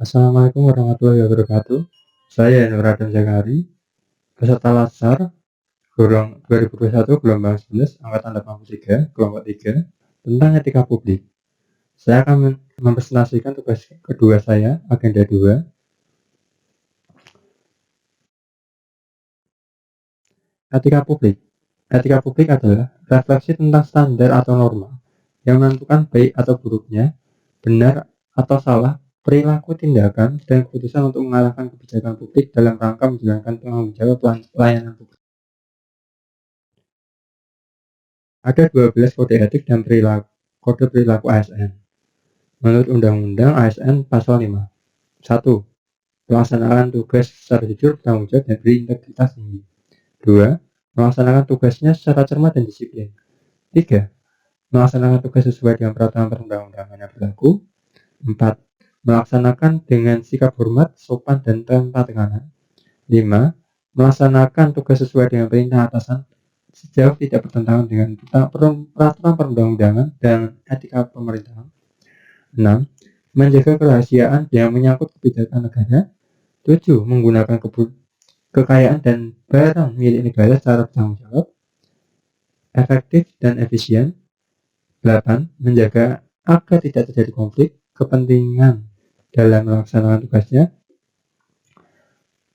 Assalamualaikum warahmatullahi wabarakatuh. Saya Nur Adam Zakari, peserta Latsar gelombang 2021 gelombang 11 angkatan 83 kelompok 3 tentang etika publik. Saya akan mempresentasikan tugas kedua saya, agenda 2. Etika publik. Etika publik adalah refleksi tentang standar atau norma yang menentukan baik atau buruknya, benar atau salah perilaku, tindakan, dan keputusan untuk mengarahkan kebijakan publik dalam rangka menjalankan tanggung jawab pelayanan publik. Ada 12 kode etik dan kode perilaku ASN. Menurut Undang-Undang ASN Pasal 5. 1. Melaksanakan tugas secara jujur, bertanggung jawab, dan berintegritas tinggi. 2. Melaksanakan tugasnya secara cermat dan disiplin. 3. Melaksanakan tugas sesuai dengan peraturan perundang-undangan yang berlaku. 4. Melaksanakan dengan sikap hormat, sopan, dan tanpa tekanan. 5. Melaksanakan tugas sesuai dengan perintah atasan sejauh tidak bertentangan dengan peraturan perundang-undangan dan etika pemerintahan. 6. Menjaga kerahasiaan yang menyangkut kebijakan negara. 7. Menggunakan kekayaan dan barang milik negara secara bertanggung jawab, efektif, dan efisien. 8. Menjaga agar tidak terjadi konflik kepentingan dalam melaksanakan tugasnya.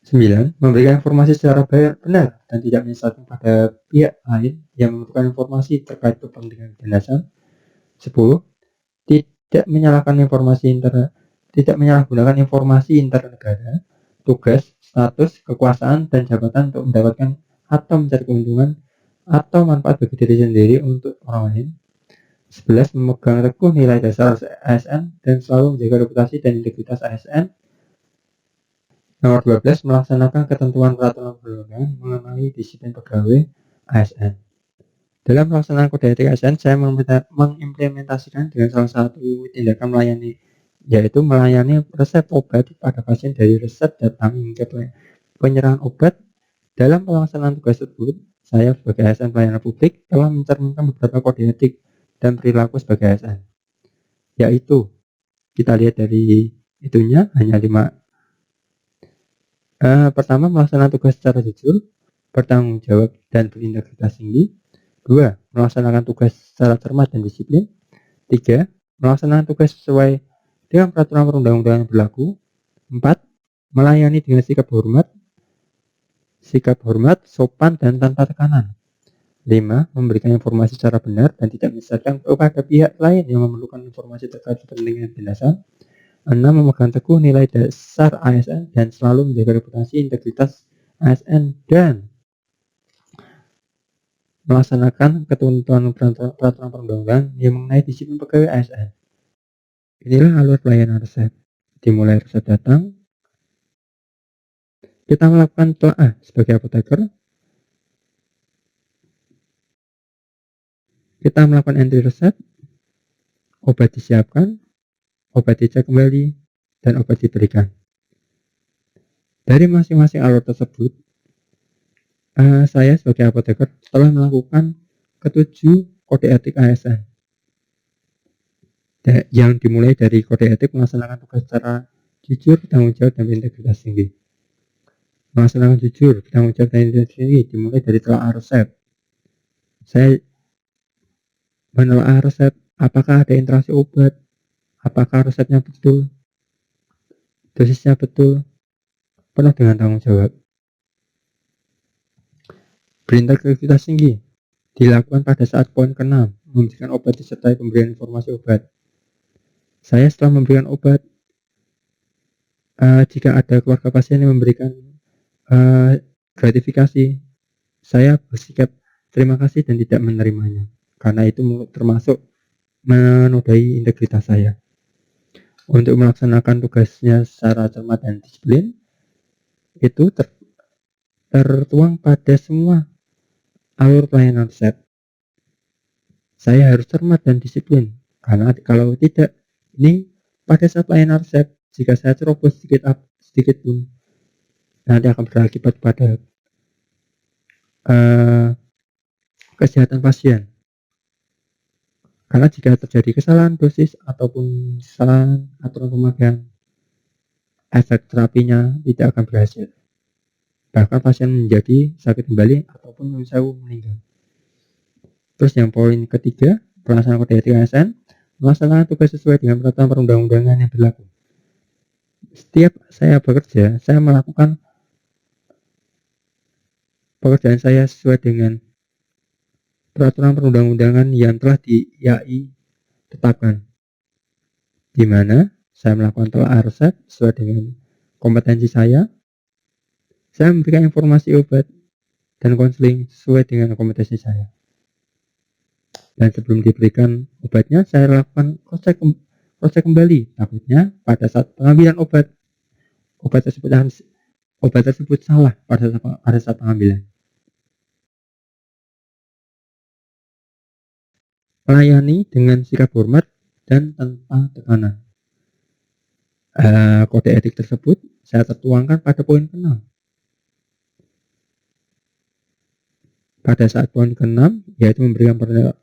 9. Memberikan informasi secara benar dan tidak menyesatkan pada pihak lain yang membutuhkan informasi terkait kepentingan kedinasan. 10. Tidak menyalahgunakan informasi internegara, tugas, status, kekuasaan, dan jabatan untuk mendapatkan atau mencari keuntungan atau manfaat bagi diri sendiri untuk orang lain. 11. Memegang teguh nilai dasar ASN dan selalu menjaga reputasi dan integritas ASN. Nomor 12. Melaksanakan ketentuan peraturan perundang-undangan mengenai disiplin pegawai ASN. Dalam pelaksanaan kode etik ASN, saya mengimplementasikan dengan salah satu tindakan melayani, yaitu melayani resep obat pada pasien dari resep datang hingga penyerahan obat. Dalam pelaksanaan tugas tersebut, saya sebagai ASN pelayanan publik telah mencerminkan beberapa kode etik dan perilaku sebagai ASN, yaitu kita lihat dari itunya hanya 5. Pertama, melaksanakan tugas secara jujur, bertanggung jawab, dan berintegritas tinggi. 2. Melaksanakan tugas secara cermat dan disiplin. 3. Melaksanakan tugas sesuai dengan peraturan perundang-undangan yang berlaku. 4. Melayani dengan sikap hormat, sopan, dan tanpa tekanan. 5. Memberikan informasi secara benar dan tidak menyesatkan kepada pihak lain yang memerlukan informasi terkait kepentingan kedinasan. 6. Memegang teguh nilai dasar ASN dan selalu menjaga reputasi integritas ASN dan melaksanakan ketentuan peraturan perundang-undangan yang mengenai disiplin pegawai ASN. Inilah alur pelayanan resep. Dimulai resep datang, kita melakukan telaah sebagai apoteker, kita melakukan entry resep, obat disiapkan, obat dicek kembali, dan obat diberikan. Dari masing-masing alur tersebut, saya sebagai apoteker telah melakukan ketujuh kode etik ASN yang dimulai dari kode etik melaksanakan tugas secara jujur, bertanggung jawab, dan berintegritas tinggi. Melaksanakan jujur, bertanggung jawab, dan integritas tinggi dimulai dari telaah resep. Saya menelaah resep, apakah ada interaksi obat, apakah resepnya betul, dosisnya betul, penuh dengan tanggung jawab. Berintegritas tinggi dilakukan pada saat poin ke-6, memberikan obat disertai pemberian informasi obat. Saya setelah memberikan obat, jika ada keluarga pasien yang memberikan gratifikasi, saya bersikap terima kasih dan tidak menerimanya, karena itu termasuk menodai integritas saya. Untuk melaksanakan tugasnya secara cermat dan disiplin, itu tertuang pada semua alur pelayanan resep. Saya harus cermat dan disiplin, karena kalau tidak, ini pada saat pelayanan resep, jika saya terobos sedikit pun, nanti akan berakibat pada kesehatan pasien. Karena jika terjadi kesalahan dosis ataupun kesalahan aturan pemakaian efek terapinya tidak akan berhasil. Bahkan pasien menjadi sakit kembali ataupun meninggal. Terus yang poin ketiga, pelaksanaan kode etik ASN, melaksanakan tugas sesuai dengan peraturan perundang-undangan yang berlaku. Setiap saya bekerja, saya melakukan pekerjaan saya sesuai dengan peraturan perundang-undangan yang telah di IAI tetapkan, di mana saya melakukan telaah resep sesuai dengan kompetensi saya memberikan informasi obat dan konseling sesuai dengan kompetensi saya. Dan sebelum diberikan obatnya, saya lakukan cross-check kembali. Takutnya pada saat pengambilan obat tersebut salah pada saat pengambilan. Melayani dengan sikap hormat dan tanpa tekanan. Kode etik tersebut saya tertuangkan pada poin ke-6. Pada saat poin ke-6, yaitu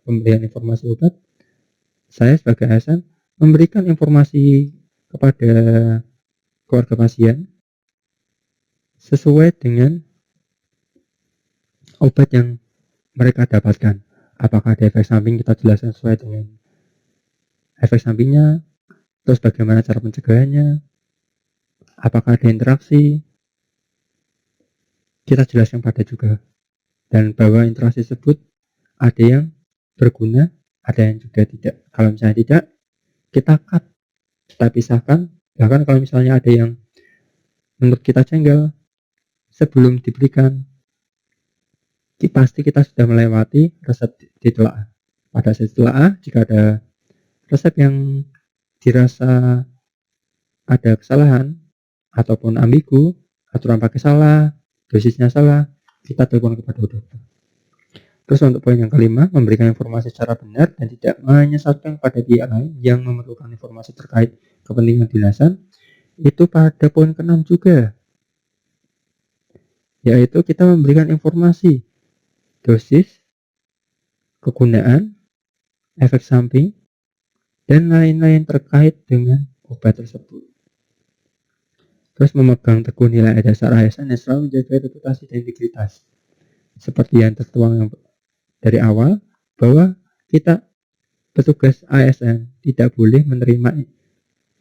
pemberian informasi obat, saya sebagai ASN memberikan informasi kepada keluarga pasien sesuai dengan obat yang mereka dapatkan. Apakah ada efek samping, kita jelaskan sesuai dengan efek sampingnya, terus bagaimana cara pencegahannya, apakah ada interaksi, kita jelaskan pada juga. Dan bahwa interaksi tersebut ada yang berguna, ada yang juga tidak. Kalau misalnya tidak, kita cut, kita pisahkan. Bahkan kalau misalnya ada yang menurut kita jengkel, sebelum diberikan, pasti kita sudah melewati resep ditelaah. Pada saat ditelaah, jika ada resep yang dirasa ada kesalahan ataupun ambigu, aturan pakai salah, dosisnya salah, kita telepon kepada dokter. Terus untuk poin yang kelima, memberikan informasi secara benar dan tidak menyesatkan pada pihak lain yang memerlukan informasi terkait kepentingan dinasan. Itu pada poin ke-6 juga, yaitu kita memberikan informasi dosis, kegunaan, efek samping, dan lain-lain terkait dengan obat tersebut. Terus memegang teguh nilai dasar ASN yang selalu menjaga reputasi dan integritas. Seperti yang tertuang dari awal, bahwa kita petugas ASN tidak boleh menerima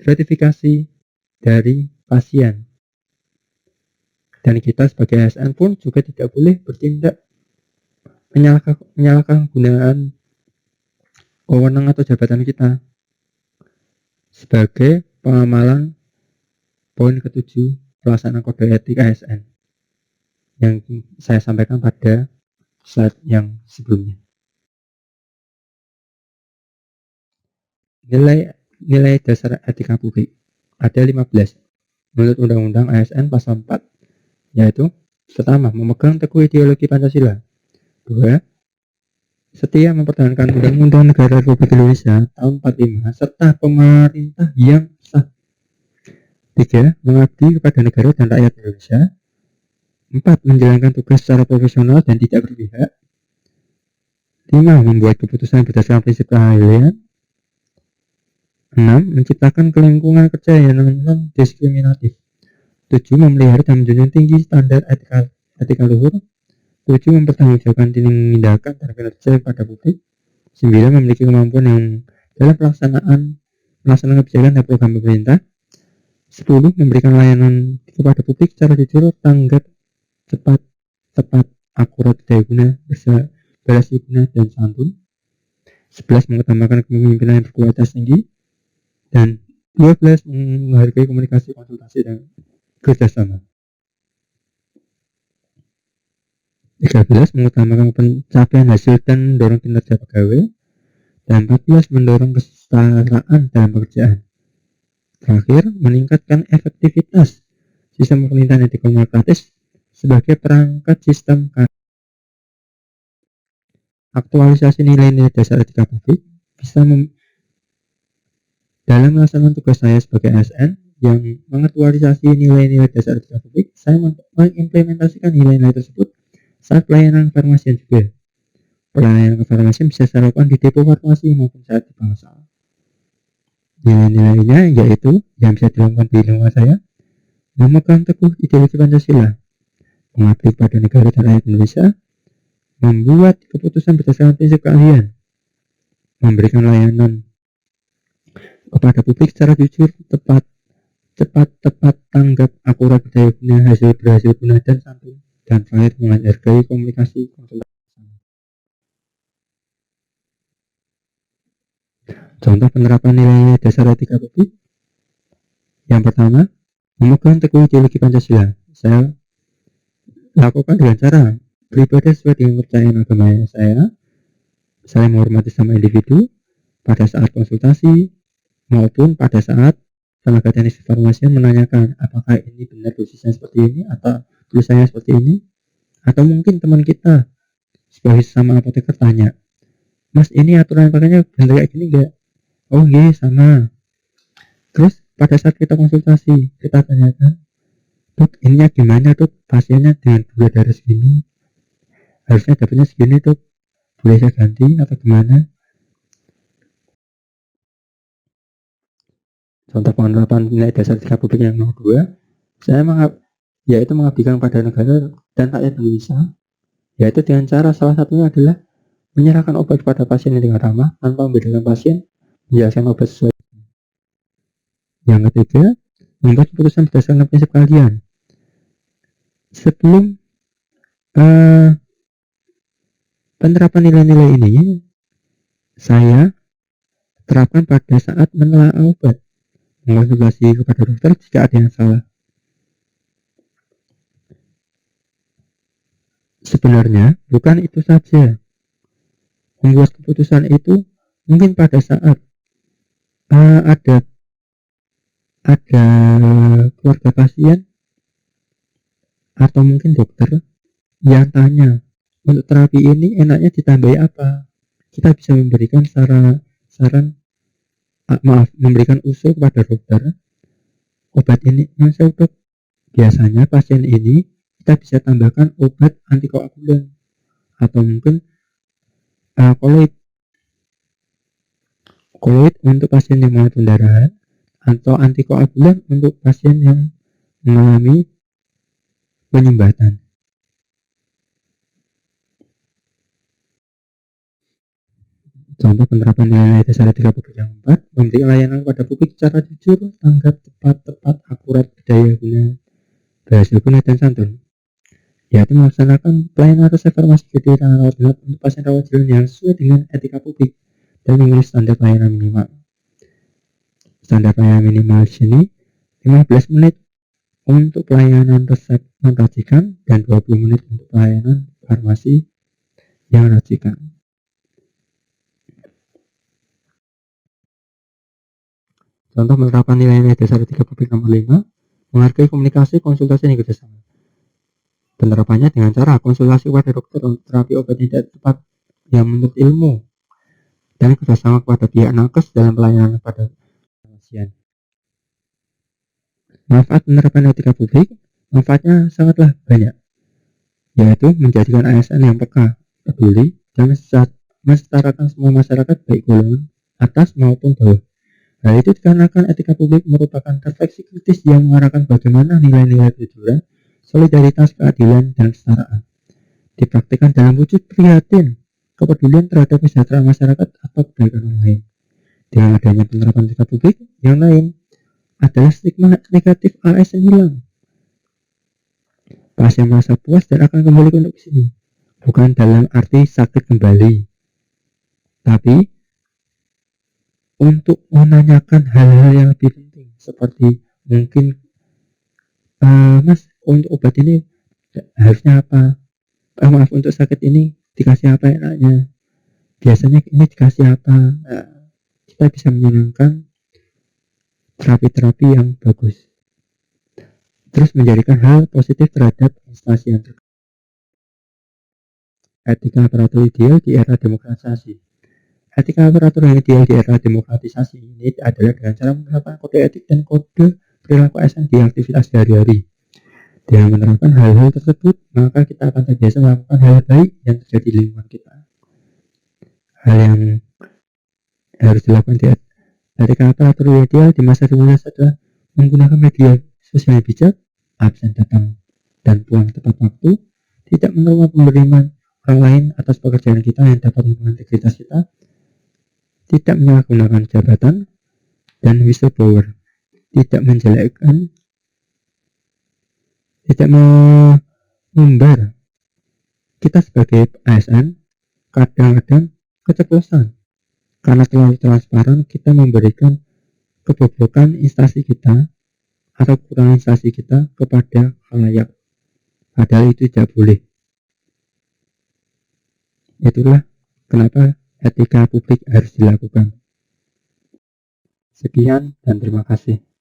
gratifikasi dari pasien. Dan kita sebagai ASN pun juga tidak boleh bertindak menyalahkan gunaan wewenang atau jabatan kita. Sebagai pengamalan poin ke-7 pelaksanaan kode etik ASN yang saya sampaikan pada slide yang sebelumnya. Nilai dasar etika publik ada 15 menurut Undang-Undang ASN pasal 4, yaitu pertama, memegang teguh ideologi Pancasila. 2, setia mempertahankan Undang-Undang Negara Republik Indonesia tahun 45 serta pemerintah yang sah. 3, mengabdi kepada negara dan rakyat Indonesia. 4, menjalankan tugas secara profesional dan tidak berpihak. 5, membuat keputusan berdasarkan prinsip keahlian. 6, menciptakan lingkungan kerja yang non-diskriminatif. 7, memelihara dan menjunjung tinggi standar etika luhur. 7, mempertanggungjawabkan tindakan dan kinerja pada publik. 9, memiliki kemampuan yang dalam pelaksanaan kebijakan dan program pemerintah. 10, memberikan layanan kepada publik secara jujur, tanggap, cepat, tepat, akurat, daya guna, berhasil guna, dan santun. 11, mengutamakan kepemimpinan yang berkualitas tinggi. Dan 12, menghargai komunikasi, konsultasi, dan kerjasama. 13, mengutamakan pencapaian hasil dan mendorong kinerja pegawai. Dan 14, mendorong kesetaraan dalam pekerjaan. Terakhir, meningkatkan efektivitas sistem pemerintahan yang demokratis sebagai perangkat sistem. Aktualisasi nilai-nilai dasar etika publik bisa dalam melaksanakan tugas saya sebagai ASN yang mengaktualisasi nilai-nilai dasar etika publik, saya mengimplementasikan nilai-nilai tersebut saat pelayanan farmasi juga. Pelayanan kefarmasian bisa saya lakukan di depo farmasi maupun saat di bangsal. Nilai-nilainya yaitu yang bisa dilakukan di lingkungan saya, memegang teguh ideologi Pancasila, mengabdi pada negara dan rakyat Indonesia, membuat keputusan berdasarkan prinsip keahlian, memberikan layanan kepada publik secara jujur, tepat, cepat, tepat, tanggap, akurat, berdaya guna, berhasil guna, dan santun, dan terakhir menghargai komunikasi konsultasi. Contoh penerapan nilai dasar etika publik. Yang pertama, memegang teguh ideologi Pancasila. Saya lakukan dengan cara beribadah sesuai dengan kepercayaan agama saya menghormati sama individu pada saat konsultasi maupun pada saat tenaga teknis informasi menanyakan apakah ini benar tulisannya seperti ini atau tulisannya seperti ini, atau mungkin teman kita sebagai sama apoteker tanya, Mas ini aturan pakainya benar kayak gini enggak? Oh iya sama. Terus pada saat kita konsultasi kita tanyakan, Dok ininya gimana dok, pasiennya dengan gula darah segini harusnya dapatnya segini dok, boleh saya ganti atau gimana? Contoh penerapan nilai dasar etika publik yang nomor 2, saya yaitu mengabdikan pada negara dan rakyat Indonesia, yaitu dengan cara salah satunya adalah menyerahkan obat kepada pasien dengan ramah tanpa membedakan pasien, menjelaskan obat sesuai. Yang ketiga, membuat keputusan berdasarkan prinsip keahlian. Sebelum penerapan nilai-nilai ini saya terapkan pada saat menelaah obat, mengonsultasi kepada dokter jika ada yang salah. Sebenarnya bukan itu saja, membuat keputusan itu mungkin pada saat ada keluarga pasien atau mungkin dokter yang tanya untuk terapi ini enaknya ditambahi apa, kita bisa memberikan memberikan usul kepada dokter, obat ini yang saya dok, biasanya pasien ini kita bisa tambahkan obat antikoagulan atau mungkin koloid untuk pasien yang mengalami pendarahan, atau antikoagulan untuk pasien yang mengalami penyumbatan. Contoh penerapan nilai dasar etika publik yang 4, memberikan layanan kepada publik secara jujur, tanggap, tepat, akurat, berdaya guna, berhasil guna, dan santun, yaitu melaksanakan pelayanan resep farmasi dan rawat inap untuk pasien rawat jalan yang sesuai dengan etika publik dan memilih standar pelayanan minimal. Standar pelayanan minimal di sini 15 menit untuk pelayanan resep non-racikan dan 20 menit untuk pelayanan farmasi yang racikan. Contoh penerapan nilai-nilai dasar etika publik nomor 5, menghargai komunikasi, konsultasi, dan kerjasama. Penerapannya dengan cara konsultasi kepada dokter untuk terapi obat tidak tepat yang menurut ilmu, dan kerjasama kepada pihak nakes dalam pelayanan pada pasien. Manfaat penerapan etika publik, manfaatnya sangatlah banyak, yaitu menjadikan ASN yang peka, peduli, dan mensetarakan semua masyarakat baik golongan atas maupun bawah. Hal itu dikarenakan etika publik merupakan refleksi kritis yang mengarahkan bagaimana nilai-nilai kejujuran, solidaritas, keadilan, dan kesetaraan dipraktikkan dalam wujud prihatin, kepedulian terhadap kesejahteraan masyarakat atau kebaikan orang lain. Dengan adanya penerapan etika publik yang lain adalah stigma negatif ASN hilang. Pasien merasa puas dan akan kembali untuk sini, bukan dalam arti sakit kembali, tapi untuk menanyakan hal-hal yang lebih penting, seperti mungkin Mas untuk obat ini harusnya apa, maaf untuk sakit ini dikasih apa enaknya, biasanya ini dikasih apa. Kita bisa menyenangkan terapi-terapi yang bagus, terus menjadikan hal positif terhadap instansi yang terkait. Etika aparatur ideal di era demokratisasi. Etika aparatur yang ideal di era demokratisasi ini adalah dengan cara menerapkan kode etik dan kode perilaku ASN di aktivitas sehari-hari. Dengan menerapkan hal-hal tersebut, maka kita akan terbiasa melakukan hal baik yang terjadi di lingkungan kita. Hal yang harus dilakukan di etika aparatur ideal di masa demokrasi adalah menggunakan media sosial bijak, absen datang dan pulang tepat waktu, tidak menerima pemberian orang lain atas pekerjaan kita yang dapat mempengaruhi integritas kita, tidak menyalahgunakan jabatan, dan whistleblower, tidak menjelekkan, tidak mengumbar. Kita sebagai ASN kadang-kadang keceplosan karena terlalu transparan kita memberikan kebobrokan instansi kita atau kekurangan instansi kita kepada khalayak, padahal itu tidak boleh. Itulah kenapa etika publik harus dilakukan. Sekian dan terima kasih.